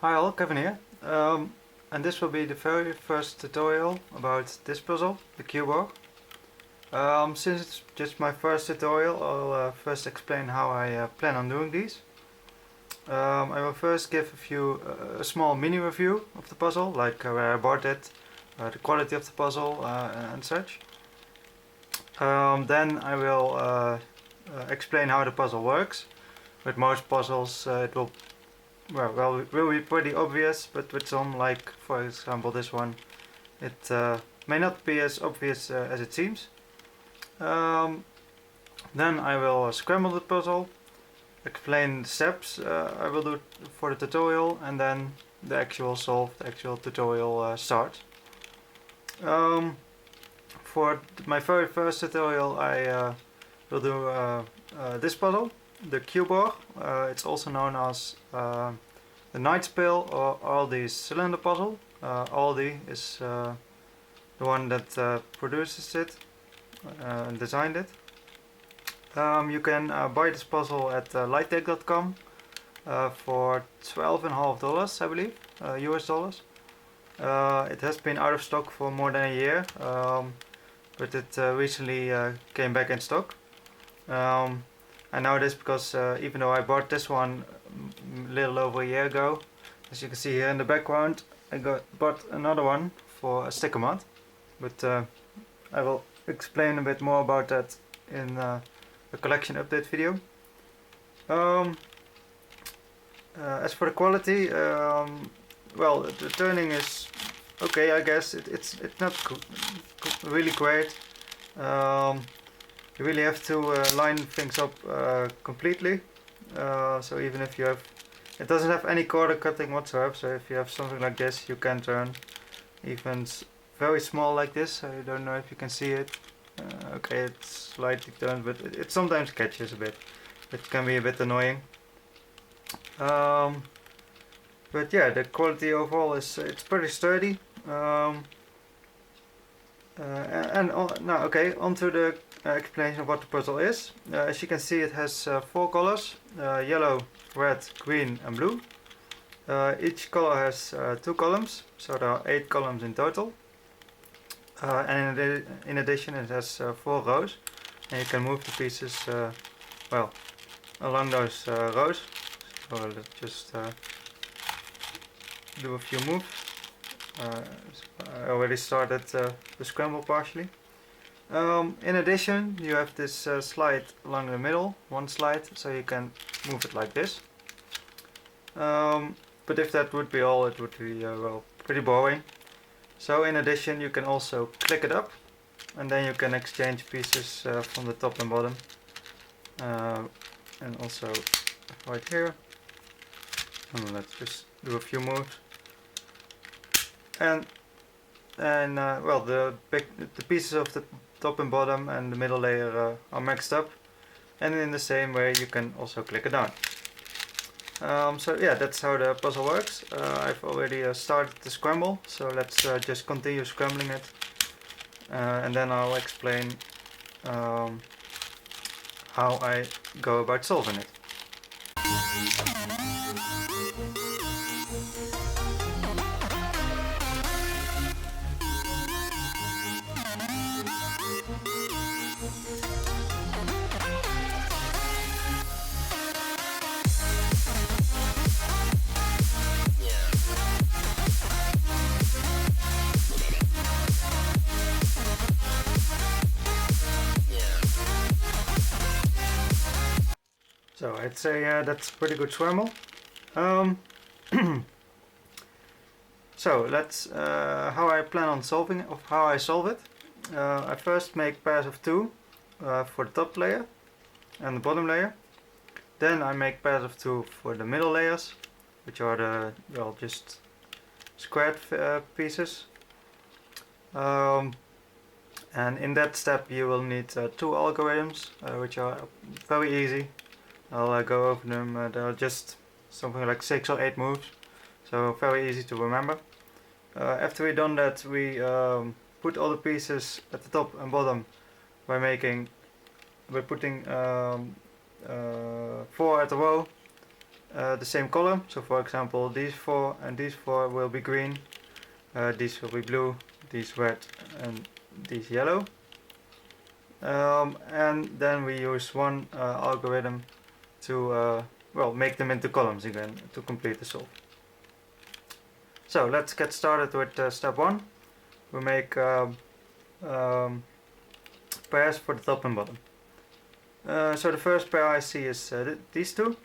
Hi all, Kevin here, and this will be the very first tutorial about this puzzle, the Q-Borg. Since it's just my first tutorial, I'll first explain how I plan on doing these. I will first give a small mini review of the puzzle, like where I bought it, the quality of the puzzle and such. Then I will explain how the puzzle works. With most puzzles it will be pretty obvious, but with some, like for example this one, it may not be as obvious as it seems. Then I will scramble the puzzle, explain the steps I will do for the tutorial, and then the actual tutorial starts. For my very first tutorial I will do this puzzle, the Q-Borg. It's also known as the Knight's Pill or Auldey's cylinder puzzle. Auldey is the one that produces it and designed it. You can buy this puzzle at lighttech.com for $12.50, I believe, US dollars. It has been out of stock for more than a year, but it recently came back in stock. I know this because even though I bought this one a little over a year ago, as you can see here in the background, I bought another one for a sticker mod, but I will explain a bit more about that in the collection update video. As for the quality, well, the turning is okay, I guess. It's not really great. You really have to line things up completely. So even if you have, it doesn't have any corner cutting whatsoever. So if you have something like this, you can turn even very small like this. I don't know if you can see it. Okay, it's slightly turned, but it sometimes catches a bit. It can be a bit annoying. But yeah, the quality overall is it's pretty sturdy. Now, okay, onto the explanation of what the puzzle is. As you can see, it has 4 colors: yellow, red, green, and blue. Each color has 2 columns, so there are 8 columns in total. And in addition, it has 4 rows, and you can move the pieces well along those rows. So let's just do a few moves. I already started the scramble partially. In addition, you have this slide along the middle, one slide, so you can move it like this. But if that would be all, it would be well, pretty boring. So in addition, you can also click it up, and then you can exchange pieces from the top and bottom. And also right here. And let's just do a few moves. And well, the pieces of the top and bottom and the middle layer are mixed up, and in the same way you can also click it down. So yeah, that's how the puzzle works. I've already started the scramble, so let's just continue scrambling it, and then I'll explain how I go about solving it. So I'd say that's a pretty good scramble. So let's how I plan on solving, of how I solve it. I first make pairs of 2 for the top layer and the bottom layer. Then I make pairs of 2 for the middle layers, which are the, well, just squared pieces. And in that step you will need 2 algorithms, which are very easy. I'll go over them. There are just something like 6 or 8 moves, so very easy to remember. After we've done that, we put all the pieces at the top and bottom by putting 4 at a row, the same color. So for example, these 4 and these 4 will be green, these will be blue, these red, and these yellow. And then we use one algorithm to well, make them into columns again to complete the solve. So let's get started with step 1. We make pairs for the top and bottom. So the first pair I see is these two.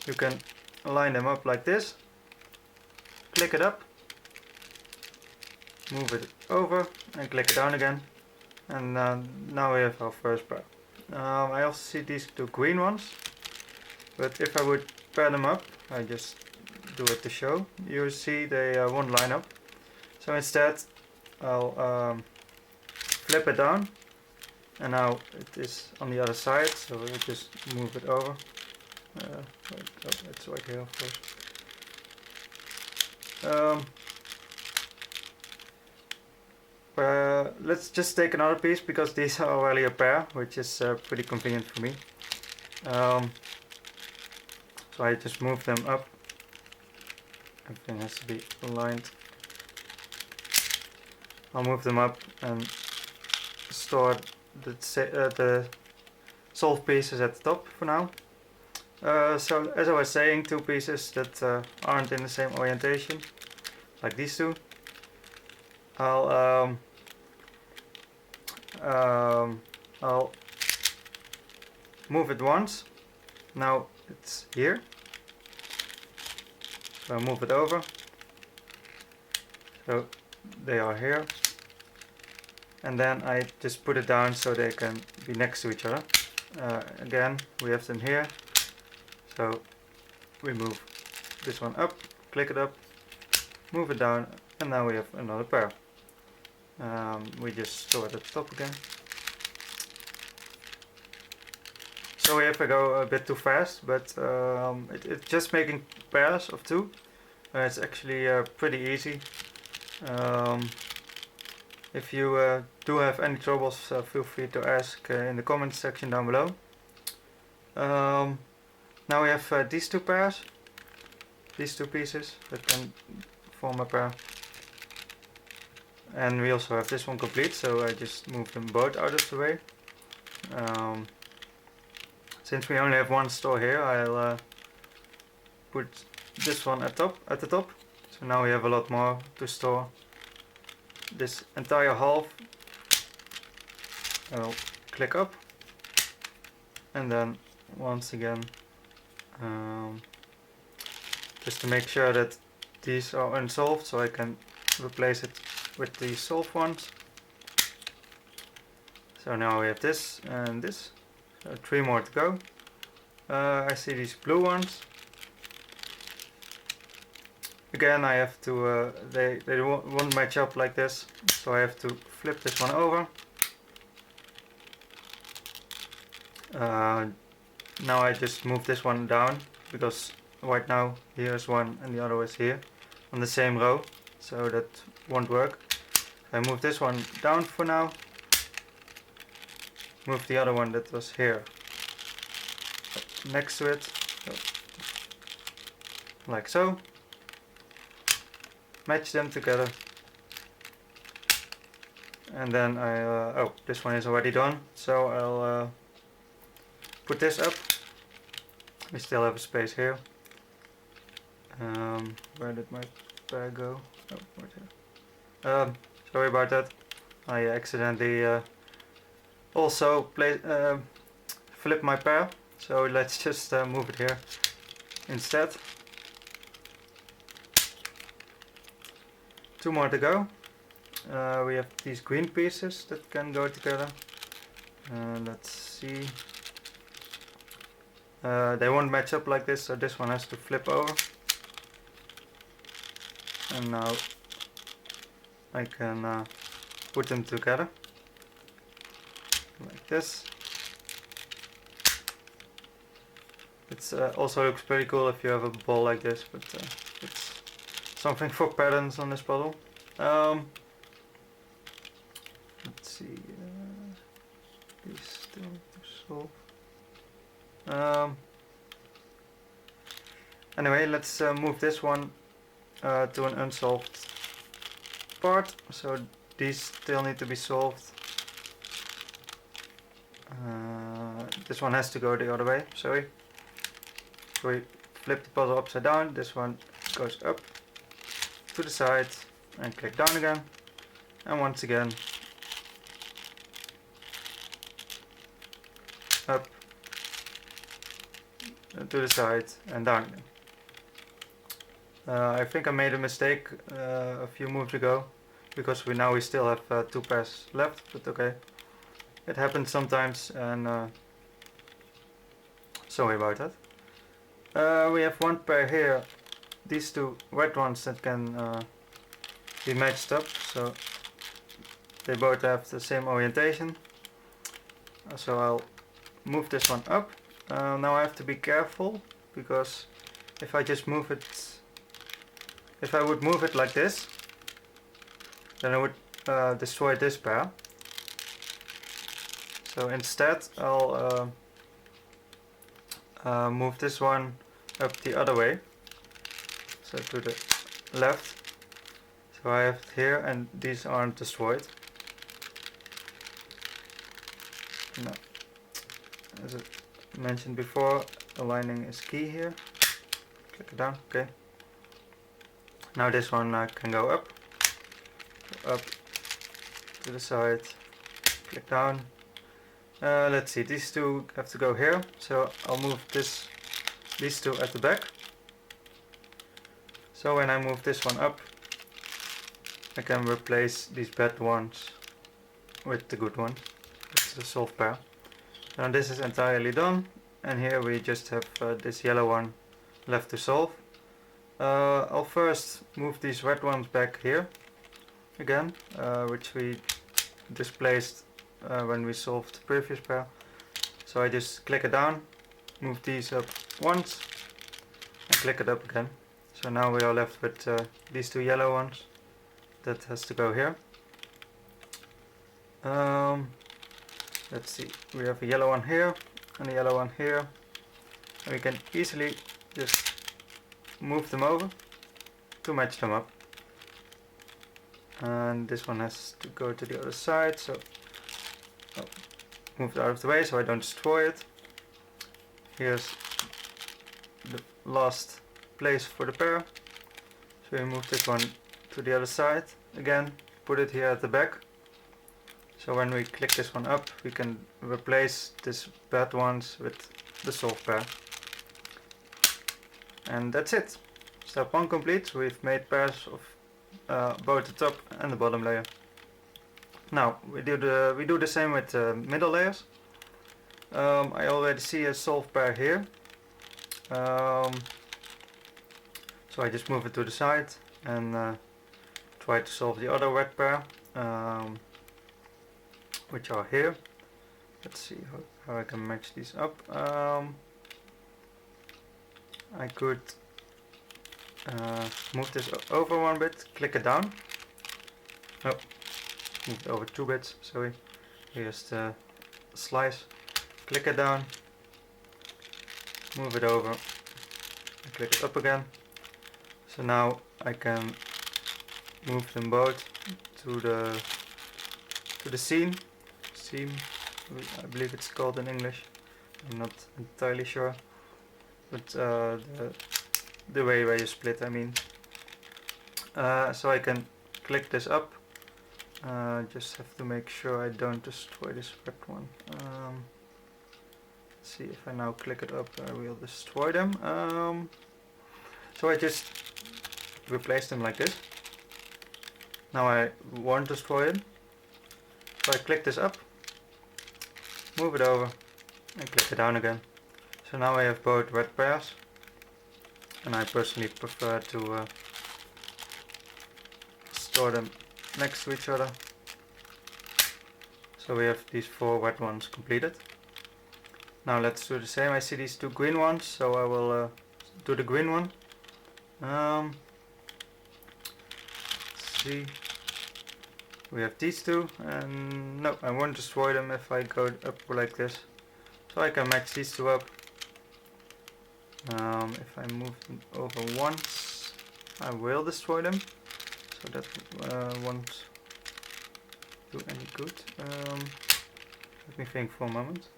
You can line them up like this, click it up, move it over and click it down again, and now we have our first pair. I also see these two green ones, but if I would pair them up, I just do it to show, you see they won't line up. So instead I'll flip it down, and now it is on the other side, so we'll just move it over. It's right here, of course. Let's just take another piece, because these are already a pair, which is pretty convenient for me. So I just move them up. Everything has to be aligned. I'll move them up and store the solved pieces at the top for now. So as I was saying, two pieces that aren't in the same orientation, like these two, I'll move it once. Now it's here, so I'll move it over, so they are here, and then I just put it down so they can be next to each other. Again, we have them here, so we move this one up, click it up, move it down, and now we have another pair. We just store it at the top again. Sorry if I go a bit too fast, but it's just making pairs of two. It's actually pretty easy. If you do have any troubles, feel free to ask in the comments section down below. Now we have these two pairs, these two pieces that can form a pair. And we also have this one complete, so I just move them both out of the way. Since we only have one store here, I'll put this one at the top. So now we have a lot more to store. This entire half, I'll click up, and then once again, just to make sure that these are unsolved, so I can replace it with the solved ones. So now we have this and this. So 3 more to go. I see these blue ones. Again, I have to, they won't match up like this, so I have to flip this one over. Now I just move this one down, because right now here's one and the other is here on the same row, so that won't work. I move this one down for now, move the other one that was here next to it, like so, match them together, and then I, oh, this one is already done, so I'll put this up. We still have a space here. Where did my pair go? Oh, right here. Sorry about that. I accidentally also flip my pair, so let's just move it here instead. 2 more to go. We have these green pieces that can go together. Let's see. They won't match up like this, so this one has to flip over. And now I can put them together like this. It also looks pretty cool if you have a ball like this, but it's something for patterns on this puzzle. Let's see, these still to solve. Anyway, let's move this one to an unsolved part. So these still need to be solved. This one has to go the other way, sorry. So we flip the puzzle upside down, this one goes up to the side and click down again. And once again, up to the side and down again. I think I made a mistake a few moves ago, because we still have 2 pairs left, but okay. It happens sometimes, and sorry about that. We have 1 pair here, these 2 red ones that can be matched up, so they both have the same orientation. So I'll move this one up. Now I have to be careful, because if I just move it, if I would move it like this, then I would destroy this pair. So instead I'll move this one up the other way, so to the left. So I have it here and these aren't destroyed. Now, as I mentioned before, aligning is key here. Click it down, okay. Now this one can go up to the side, click down. Let's see, these 2 have to go here, so I'll move these 2 at the back. So when I move this one up, I can replace these bad ones with the good one. It's the solved pair. Now this is entirely done, and here we just have this yellow one left to solve. I'll first move these red ones back here again, which we displaced when we solved the previous pair. So I just click it down, move these up once, and click it up again. So now we are left with these 2 yellow ones. That has to go here. Let's see, we have a yellow one here and a yellow one here, and we can easily just move them over to match them up. And this one has to go to the other side, so I'll move it out of the way so I don't destroy it. Here's the last place for the pair, so we move this one to the other side again, put it here at the back. So when we click this one up, we can replace these bad ones with the solved pair. And that's it. Step 1 complete. We've made pairs of both the top and the bottom layer. Now we do the same with the middle layers. I already see a solved pair here. So I just move it to the side and try to solve the other red pair, which are here. Let's see how I can match these up. I could move this over 1 bit, click it down. Oh, moved over 2 bits, sorry. Here's the slice. Click it down, move it over, and click it up again. So now I can move them both to the seam, I believe it's called in English. I'm not entirely sure, but the way where you split, I mean. So I can click this up. Just have to make sure I don't destroy this red one. Let's see, if I now click it up, I will destroy them. So I just replace them like this. Now I won't destroy it. So I click this up, move it over, and click it down again. So now I have both red pairs, and I personally prefer to store them next to each other. So we have these 4 red ones completed. Now let's do the same. I see these 2 green ones, so I will do the green one. Let's see. We have these 2, and no, I won't destroy them if I go up like this. So I can match these 2 up, If I move them over once, I will destroy them, so that won't do any good. Let me think for a moment.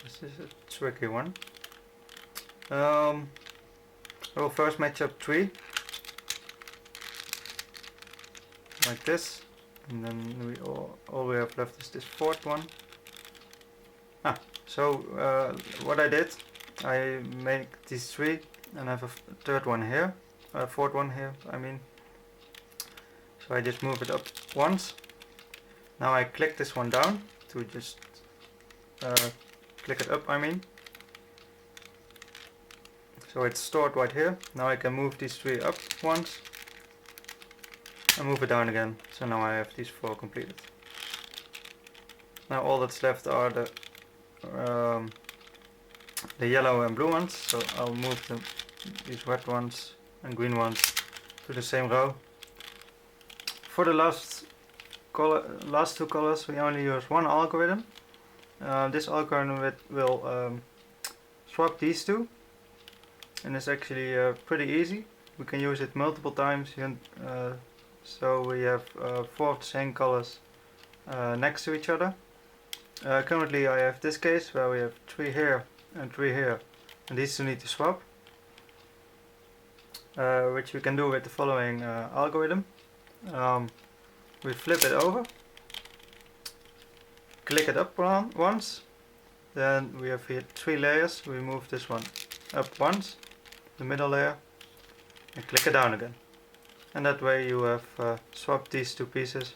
This is a tricky one. I will first match up 3 like this, and then all we have left is this 4th one. So what I did, I make these 3 and I have a 3rd one here, 4th one here, I mean. So I just move it up once. Now I click this one down to just click it up, I mean. So it's stored right here. Now I can move these 3 up once and move it down again. So now I have these 4 completed. Now all that's left are the yellow and blue ones. So I'll move these red ones and green ones to the same row. For the last 2 colors, we only use one algorithm. This algorithm will swap these 2, and it's actually pretty easy. We can use it multiple times, so we have 4 of the same colors next to each other. Currently I have this case where we have 3 here and 3 here, and these 2 need to swap, which we can do with the following algorithm. We flip it over, click it up once, then we have here 3 layers. We move this one up once, the middle layer, and click it down again. And that way you have swapped these 2 pieces,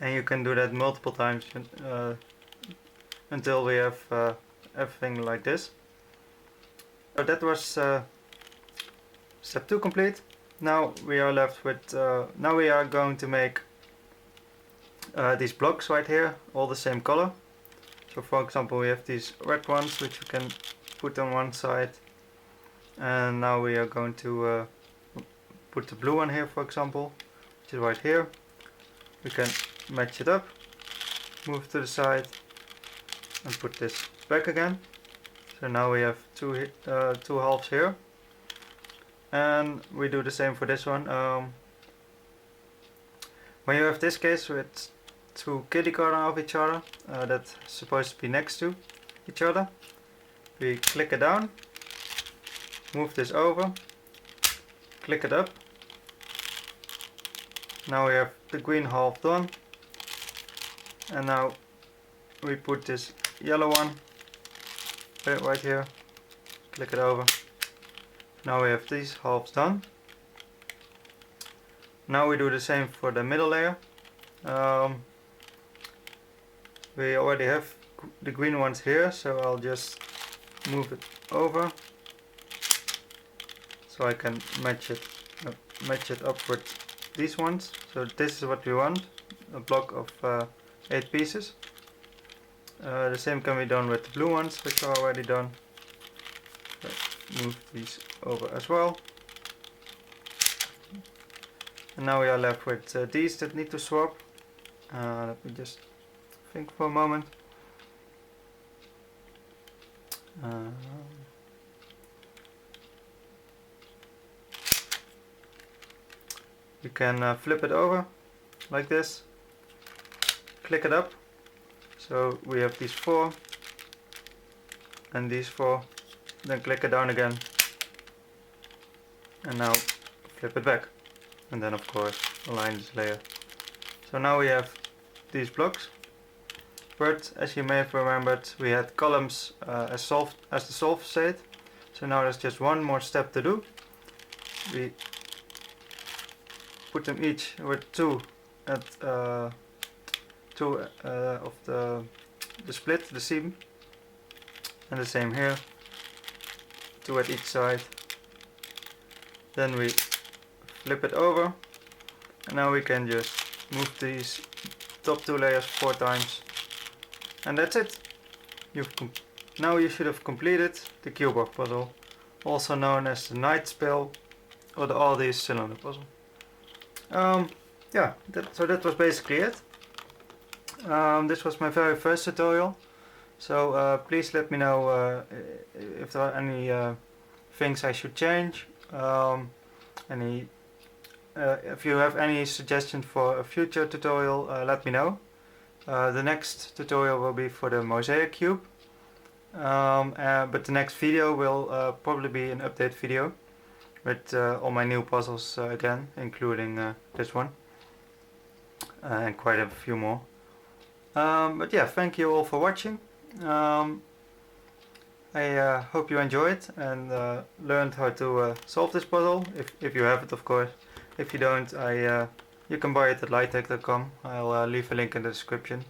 and you can do that multiple times until we have everything like this. So that was step 2 complete. Now we are left with, now we are going to make these blocks right here, all the same color. So for example we have these red ones which we can put on one side, and now we are going to put the blue one here, for example, which is right here. We can match it up, move to the side, and put this back again. So now we have two halves here, and we do the same for this one. When you have this case with 2 kitty corner of each other, that's supposed to be next to each other, we click it down, move this over, click it up. Now we have the green half done, and now we put this yellow one right here, click it over. Now we have these halves done. Now we do the same for the middle layer. We already have the green ones here, so I'll just move it over so I can match it up with these ones. So this is what we want, a block of 8 pieces. The same can be done with the blue ones, which are already done. Let's move these over as well. And now we are left with these that need to swap. Let me just think for a moment. You can flip it over like this, click it up, so we have these 4 and these 4, then click it down again, and now flip it back, and then of course align this layer. So now we have these blocks, but as you may have remembered, we had columns as the solve state, so now there's just one more step to do. We put them each with 2 at of the split, the seam, and the same here, 2 at each side. Then we flip it over, and now we can just move these top 2 layers 4 times, and that's it. You've now you should have completed the Q-Borg puzzle, also known as the night spell or the Auldey cylinder puzzle. Yeah, so that was basically it. This was my very first tutorial, so please let me know if there are any things I should change, if you have any suggestions for a future tutorial, let me know. The next tutorial will be for the mosaic cube, but the next video will probably be an update video with all my new puzzles again, including this one and quite a few more. But yeah, thank you all for watching. I hope you enjoyed and learned how to solve this puzzle, if you have it, of course. If you don't, you can buy it at lighttech.com. I'll leave a link in the description.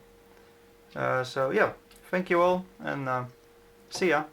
So yeah, thank you all, and see ya.